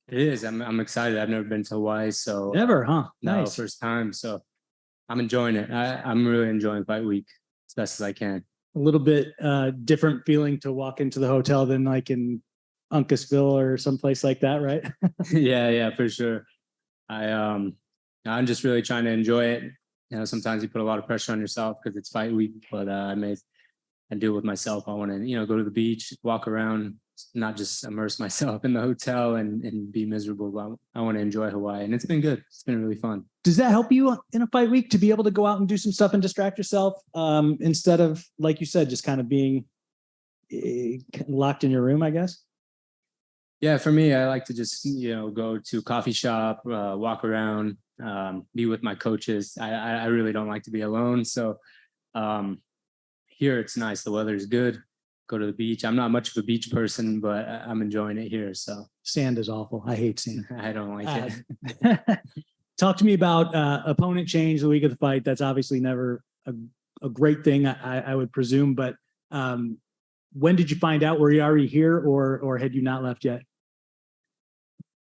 It is. I'm excited. I've never been to Hawaii, so Never, huh? no, Nice. first time. So I'm enjoying it. I'm really enjoying fight week as best as I can. A little bit different feeling to walk into the hotel than like in Uncasville or someplace like that, right? Yeah, for sure. I'm just really trying to enjoy it. You know, sometimes you put a lot of pressure on yourself because it's fight week, but I do it with myself. I want to, go to the beach, walk around, not just immerse myself in the hotel and be miserable. I want to enjoy Hawaii, and it's been good. It's been really fun. Does that help you in a fight week to be able to go out and do some stuff and distract yourself instead of, like you said, just kind of being locked in your room, I guess? Yeah, for me, I like to just, go to a coffee shop, walk around, be with my coaches. I really don't like to be alone. So here it's nice. The weather is good. Go to the beach. I'm not much of a beach person, but I'm enjoying it here. So sand is awful. I hate sand. I don't like it. Talk to me about opponent change the week of the fight. That's obviously never a great thing, I would presume. But when did you find out? Were you already here, or had you not left yet?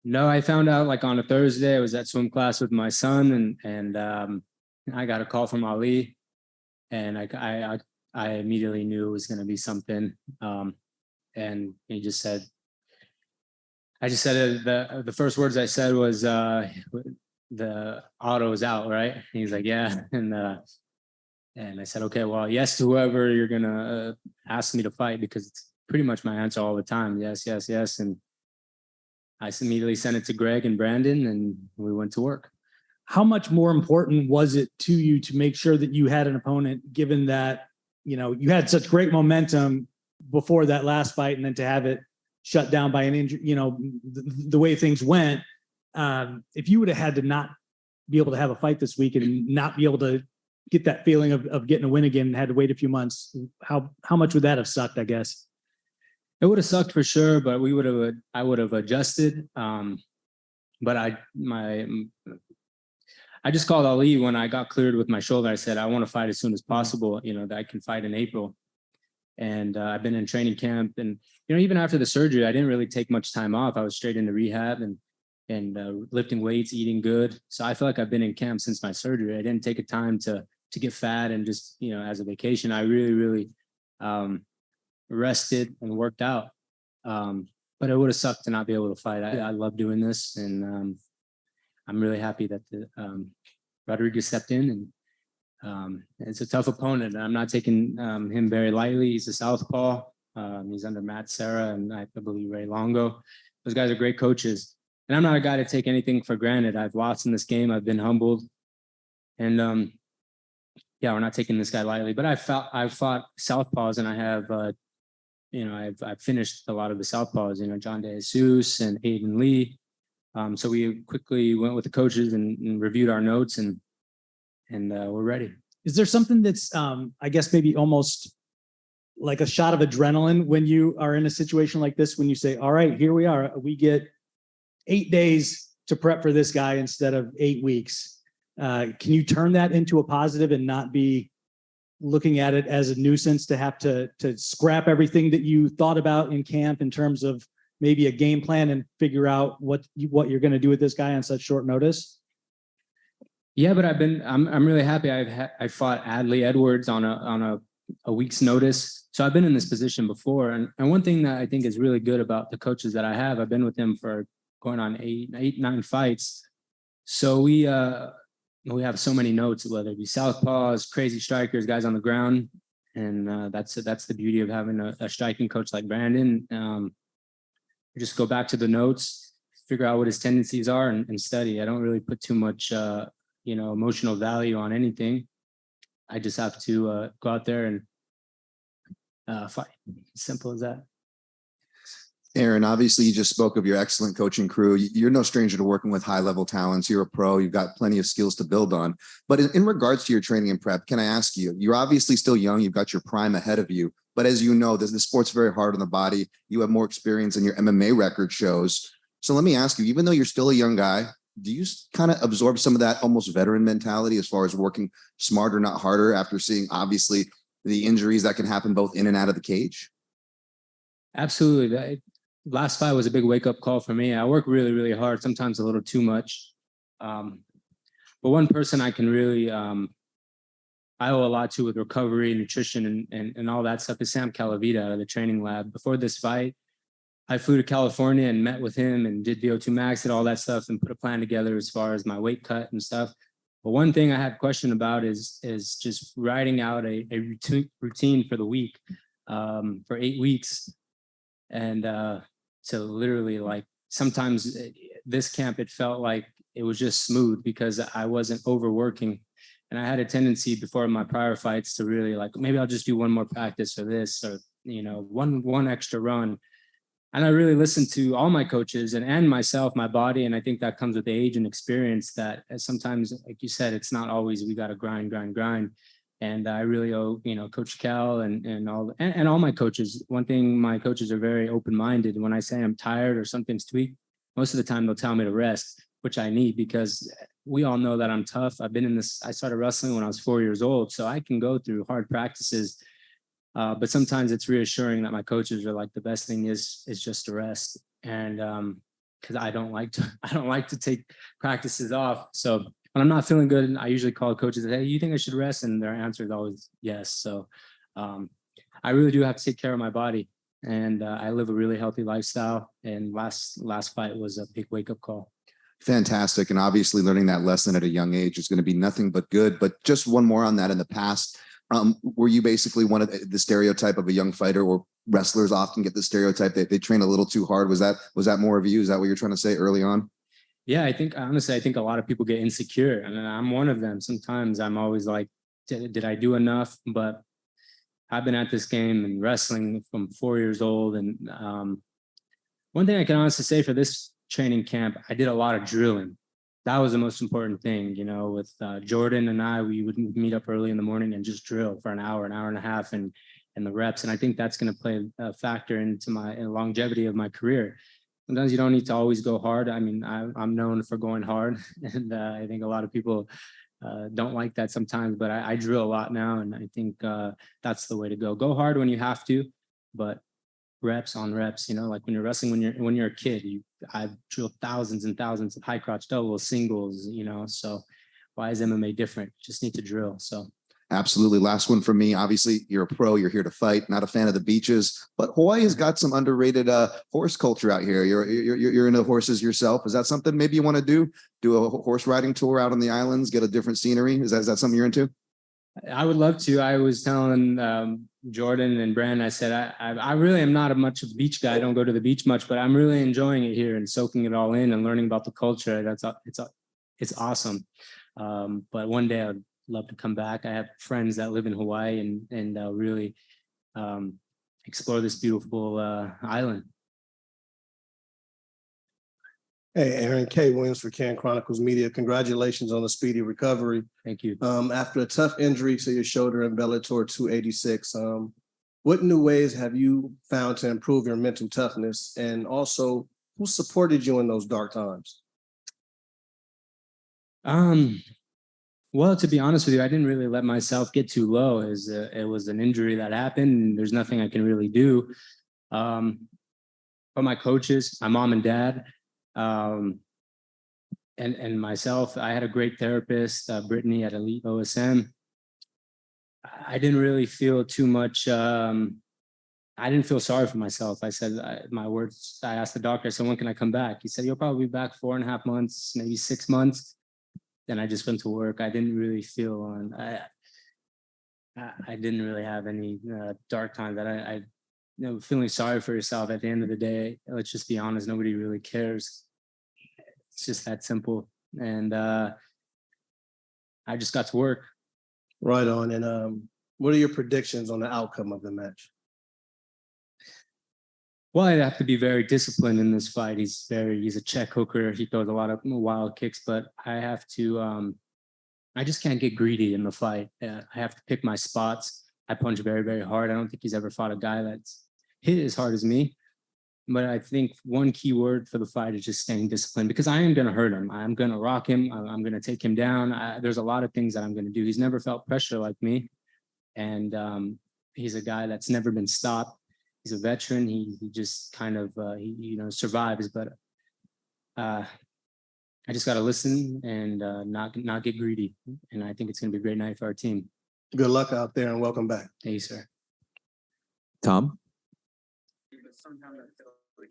No, I found out like on a Thursday. I was at swim class with my son, and I got a call from Ali, and I immediately knew it was going to be something. And he just said, I just said the first words I said was the auto is out, right? And he's like, yeah, and I said, okay, well, yes to whoever you're gonna ask me to fight, because it's pretty much my answer all the time. Yes, and I immediately sent it to Greg and Brandon, and we went to work. How much more important was it to you to make sure that you had an opponent, given that, you had such great momentum before that last fight, and then to have it shut down by an injury, the way things went, if you would have had to not be able to have a fight this week and not be able to get that feeling of getting a win again and had to wait a few months, how much would that have sucked, I guess? It would have sucked for sure, but I would have adjusted. But I just called Ali when I got cleared with my shoulder. I said, I want to fight as soon as possible, that I can fight in April. And I've been in training camp, and, even after the surgery, I didn't really take much time off. I was straight into rehab and lifting weights, eating good. So I feel like I've been in camp since my surgery. I didn't take a time to get fat and just, as a vacation. I really, rested and worked out. But it would have sucked to not be able to fight. I love doing this, and I'm really happy that Rodriguez stepped in, and it's a tough opponent. I'm not taking him very lightly. He's a southpaw. He's under Matt Serra and I believe Ray Longo. Those guys are great coaches, and I'm not a guy to take anything for granted. I've lost in this game. I've been humbled, and we're not taking this guy lightly. But I've fought southpaws, and I have I've finished a lot of the southpaws. John De Jesus and Aiden Lee. So we quickly went with the coaches and reviewed our notes, and we're ready. Is there something that's, I guess, maybe almost like a shot of adrenaline when you are in a situation like this, when you say, all right, here we are, we get 8 days to prep for this guy instead of 8 weeks. Can you turn that into a positive and not be looking at it as a nuisance to have to scrap everything that you thought about in camp in terms of maybe a game plan and figure out what you're going to do with this guy on such short notice? Yeah, but I'm really happy. I fought Adley Edwards on a week's notice. So I've been in this position before. And one thing that I think is really good about the coaches that I have, I've been with them for going on 9 fights. So we have so many notes, whether it be southpaws, crazy strikers, guys on the ground. And that's the beauty of having a striking coach like Brandon. Just go back to the notes, figure out what his tendencies are, and study. I don't really put too much emotional value on anything. I just have to go out there and fight. Simple as that. Aaron, obviously you just spoke of your excellent coaching crew. You're no stranger to working with high-level talents. You're a pro. You've got plenty of skills to build on. But in regards to your training and prep, can I ask you, you're obviously still young. You've got your prime ahead of you. But as you know, the sport's very hard on the body. You have more experience than your MMA record shows. So let me ask you, even though you're still a young guy, do you kind of absorb some of that almost veteran mentality as far as working smarter, not harder, after seeing obviously the injuries that can happen both in and out of the cage? Absolutely. last fight was a big wake-up call for me. I work really, really hard, sometimes a little too much. But one person I can really I owe a lot to with recovery, nutrition, and all that stuff is Sam Calavita out of the training lab. Before this fight, I flew to California and met with him and did VO2 max and all that stuff and put a plan together as far as my weight cut and stuff. But one thing I have a question about is just writing out a routine for the week for 8 weeks. And so literally, like, sometimes this camp, it felt like it was just smooth because I wasn't overworking. And I had a tendency before my prior fights to really like, maybe I'll just do one more practice or this, or, you know, one extra run. And I really listened to all my coaches and myself, my body. And I think that comes with age and experience, that sometimes, like you said, it's not always we got to grind. And I really owe, you know, Coach Cal and all my coaches. One thing, my coaches are very open-minded. When I say I'm tired or something's tweaked, most of the time they'll tell me to rest, which I need, because we all know that I'm tough. I've been in this, I started wrestling when I was 4 years old, so I can go through hard practices. But sometimes it's reassuring that my coaches are like, the best thing is just to rest. And because I don't like to take practices off. So when I'm not feeling good, I usually call coaches and say, hey, you think I should rest? And their answer is always yes. So I really do have to take care of my body. And I live a really healthy lifestyle. And last fight was a big wake-up call. Fantastic. And obviously learning that lesson at a young age is going to be nothing but good. But just one more on that. In the past, were you basically one of the stereotype of a young fighter, or wrestlers often get the stereotype that they train a little too hard? Was that more of you? Is that what you're trying to say early on? Yeah, I think honestly, I think a lot of people get insecure, and I'm one of them. Sometimes I'm always like, did I do enough? But I've been at this game and wrestling from 4 years old. And one thing I can honestly say for this training camp, I did a lot of drilling. That was the most important thing, you know, with Jordan and I, we would meet up early in the morning and just drill for an hour and a half, and the reps. And I think that's going to play a factor into my longevity of my career. Sometimes you don't need to always go hard. I mean, I'm known for going hard, and I think a lot of people don't like that sometimes, but I drill a lot now. And I think that's the way to go. Go hard when you have to, but reps on reps, you know, like when you're wrestling, when you're a kid, I've drilled thousands and thousands of high crotch doubles, singles, you know, so why is MMA different? Just need to drill. So Absolutely. Last one from me. Obviously, you're a pro. You're here to fight. Not a fan of the beaches, but Hawaii has got some underrated horse culture out here. You're into horses yourself. Is that something maybe you want to do? Do a horse riding tour out on the islands, get a different scenery? Is that something you're into? I would love to. I was telling Jordan and Brand, I said, I really am not a much of a beach guy. I don't go to the beach much, but I'm really enjoying it here and soaking it all in and learning about the culture. It's awesome. But one day I'd love to come back. I have friends that live in Hawaii and really explore this beautiful island. Hey, Aaron K. Williams for Can Chronicles Media. Congratulations on a speedy recovery. Thank you. After a tough injury to your shoulder in Bellator 286, what new ways have you found to improve your mental toughness? And also, who supported you in those dark times? Well, to be honest with you, I didn't really let myself get too low. It was an injury that happened, and there's nothing I can really do. But my coaches, my mom and dad, and myself, I had a great therapist, Brittany at Elite OSM. I didn't really feel too much. I didn't feel sorry for myself. I said my words. I asked the doctor, I said, when can I come back? He said, you'll probably be back 4.5 months, maybe 6 months. Then I just went to work. I didn't really feel on. I didn't really have any dark times that you know, feeling sorry for yourself at the end of the day. Let's just be honest. Nobody really cares. It's just that simple. And I just got to work. Right on. And what are your predictions on the outcome of the match? Well, I'd have to be very disciplined in this fight. He's a check hooker. He throws a lot of wild kicks, but I have to, I just can't get greedy in the fight. I have to pick my spots. I punch very, very hard. I don't think he's ever fought a guy that's hit as hard as me. But I think one key word for the fight is just staying disciplined, because I am going to hurt him. I'm going to rock him. I'm going to take him down. There's a lot of things that I'm going to do. He's never felt pressure like me. And he's a guy that's never been stopped. he's a veteran. He just kind of survives, but I just got to listen and not get greedy. And I think it's going to be a great night for our team. Good luck out there and welcome back. Thank you, sir. Tom?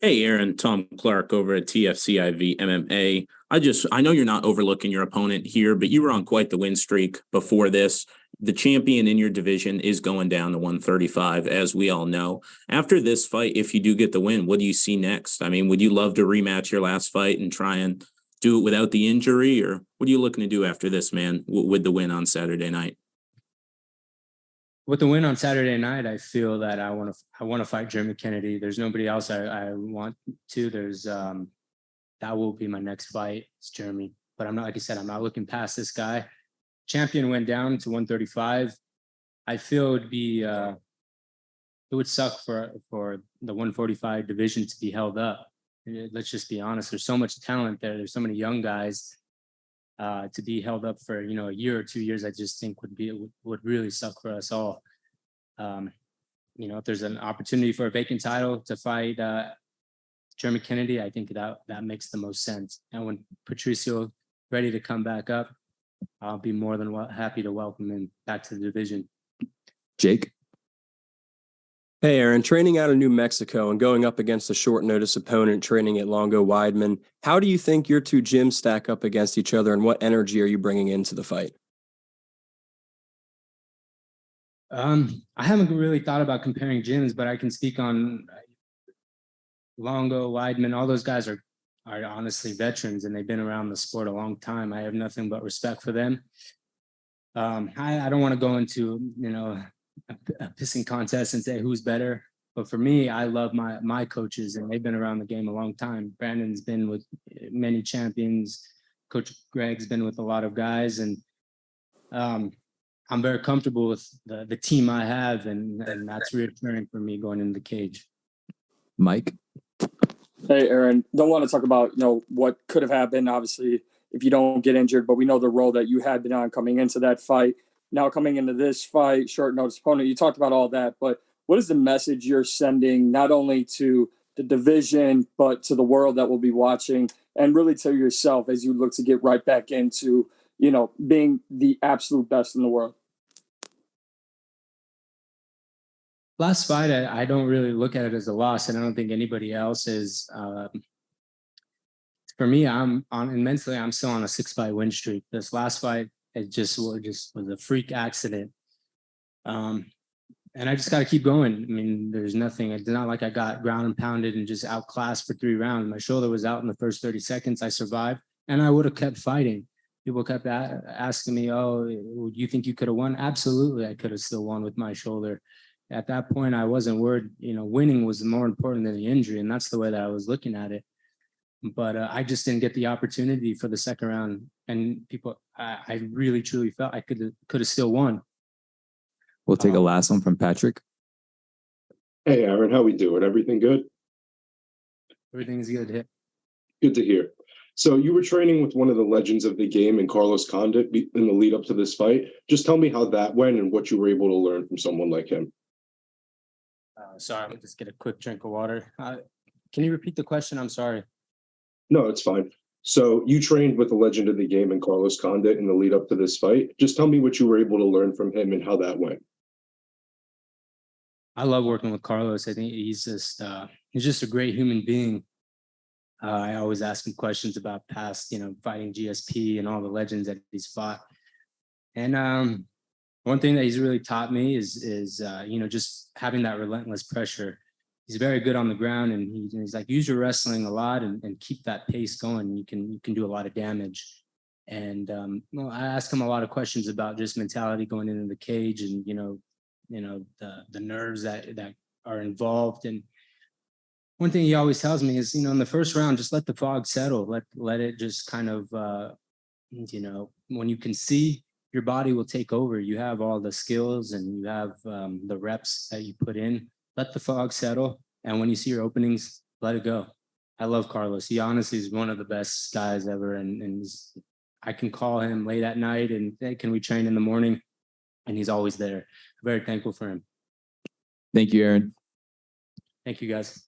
Hey, Aaron, Tom Clark over at TFCIV MMA. I know you're not overlooking your opponent here, but you were on quite the win streak before this. The champion in your division is going down to 135, as we all know. After this fight, if you do get the win, what do you see next? I mean, would you love to rematch your last fight and try and do it without the injury, or what are you looking to do after this, man, with the win on Saturday night? With the win on Saturday night, I feel that I want to fight Jeremy Kennedy. There's nobody else I want to. There's that will be my next fight. It's Jeremy, but I'm not, like I said, I'm not looking past this guy. Champion went down to 135. I feel it would suck for the 145 division to be held up. Let's just be honest. There's so much talent there. There's so many young guys. To be held up for a year or 2 years, I just think would really suck for us all. If there's an opportunity for a vacant title to fight Jeremy Kennedy, I think that makes the most sense. And when Patricio ready to come back up, I'll be more than happy to welcome him back to the division. Jake? Hey, Aaron, training out of New Mexico and going up against a short notice opponent training at Longo Weidman, how do you think your two gyms stack up against each other, and what energy are you bringing into the fight? I haven't really thought about comparing gyms, but I can speak on Longo, Weidman. All those guys are honestly veterans, and they've been around the sport a long time. I have nothing but respect for them. I don't want to go into a pissing contest and say who's better, but for me, I love my coaches, and they've been around the game a long time. Brandon's been with many champions. Coach Greg's been with a lot of guys, and I'm very comfortable with the team I have, and that's reassuring for me going into the cage. Mike? Hey, Aaron, don't want to talk about, what could have happened, obviously, if you don't get injured, but we know the role that you had been on coming into that fight. Now coming into this fight, short notice opponent, you talked about all that, but what is the message you're sending not only to the division, but to the world that will be watching, and really to yourself as you look to get right back into, being the absolute best in the world? Last fight, I don't really look at it as a loss, and I don't think anybody else is. For me, mentally, I'm still on a 6-fight win streak. This last fight, it just was a freak accident. And I just got to keep going. I mean, there's nothing. It's not like I got ground and pounded and just outclassed for 3 rounds. My shoulder was out in the first 30 seconds. I survived, and I would have kept fighting. People kept asking me, "Oh, you think you could have won?" Absolutely, I could have still won with my shoulder. At that point, I wasn't worried. Winning was more important than the injury, and that's the way that I was looking at it. But I just didn't get the opportunity for the second round, and I really truly felt I could have still won. We'll take a last one from Patrick. Hey, Aaron, how we doing? Everything good? Everything's good. Good to hear. So you were training with one of the legends of the game in Carlos Condit in the lead up to this fight. Just tell me how that went and what you were able to learn from someone like him. Sorry, I'm gonna just get a quick drink of water. Can you repeat the question? I'm sorry. No, it's fine. So you trained with the legend of the game in Carlos Condit in the lead up to this fight. Just tell me what you were able to learn from him and how that went. I love working with Carlos. I think he's just a great human being. I always ask him questions about past, fighting GSP and all the legends that he's fought. And one thing that he's really taught me is just having that relentless pressure. He's very good on the ground, and he's like, use your wrestling a lot and keep that pace going. You can do a lot of damage. And I ask him a lot of questions about just mentality going into the cage, and the nerves that are involved. And one thing he always tells me is, in the first round, just let the fog settle. Let it just kind of, when you can see, your body will take over. You have all the skills and you have the reps that you put in. Let the fog settle. And when you see your openings, let it go. I love Carlos. He honestly is one of the best guys ever. And I can call him late at night and, hey, can we train in the morning? And he's always there. Very thankful for him. Thank you, Aaron. Thank you, guys.